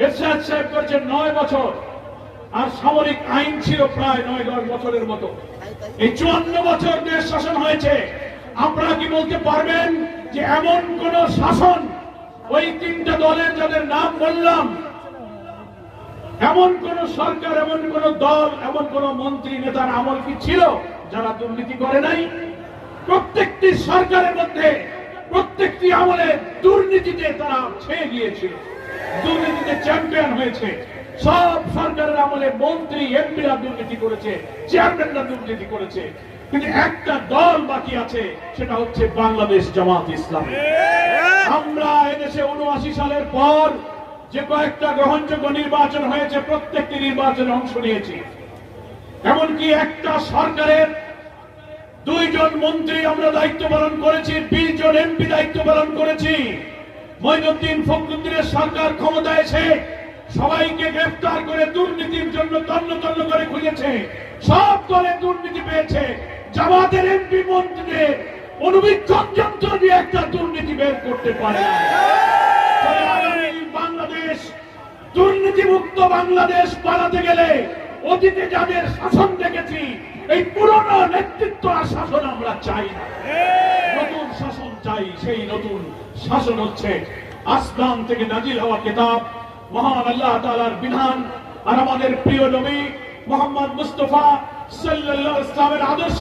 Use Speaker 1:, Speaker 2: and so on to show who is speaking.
Speaker 1: এরশাদ সাহেব করেছেন 9 বছর, আর সামরিক আইন ছিল প্রায় 9-10 বছরের মতো। এই 54 বছর দেশ শাসন হয়েছে। আপনারা কি বলতে পারবেন যে এমন কোন শাসন ওই 3টা দলের যাদের নাম বললাম, এমন কোন সরকার, এমন কোন দল, এমন কোন মন্ত্রী নেতার আমল কি ছিল যারা দুর্নীতি করে নাই? প্রত্যেকটি সরকারের মধ্যে প্রত্যেকটি আমলে দুর্নীতিতে তারা ছেয়ে গিয়েছিল, দুর্নীতিতে চ্যাম্পিয়ন হয়েছে। সব সরকারের আমলে মন্ত্রী এমপিরা দুর্নীতি করেছে, চেয়ারম্যানরা দুর্নীতি করেছে, কিন্তু একটা দল বাকি আছে, সেটা হচ্ছে বাংলাদেশ জামাত ইসলামী। আমরা এদেশে 79 সালের পর যে কয়েকটা গ্রহণযোগ্য নির্বাচন হয়েছে, প্রত্যেকটি নির্বাচনে অংশ নিয়েছি। এমনকি একটা সরকারের 2 জন মন্ত্রী আমরা দায়িত্ব পালন করেছি, 20 জন এমপি দায়িত্ব পালন করেছি। মঈনুদ্দিন ফখরুদ্দিনের সরকার ক্ষমতায় এসে সবাইকে গ্রেফতার করে দুর্নীতির জন্য তন্ন তন্ন করে খুঁজেছে, সব দলে দুর্নীতি পেয়েছে। জামাতের এমপি মন্ত্রীদের অনুবীক্ষণ যন্ত্র দিয়ে একটা দুর্নীতি বের করতে পারে না। বাংলাদেশ দুর্নীতিমুক্ত বাংলাদেশ বানাতে গেলে অতীতে যাদের শাসন দেখেছি, এই পুরনো নেতৃত্ব আর শাসন আমরা চাই না, নতুন শাসন চাই। সেই নতুন শাসন হচ্ছে আসমান থেকে নাজিল হওয়া কিতাব, মহান আল্লাহ তাআলার বিধান, আর আমাদের প্রিয় নবী মুহাম্মদ মুস্তাফা সাল্লাল্লাহু আলাইহি ওয়াসাল্লামের আদর্শ।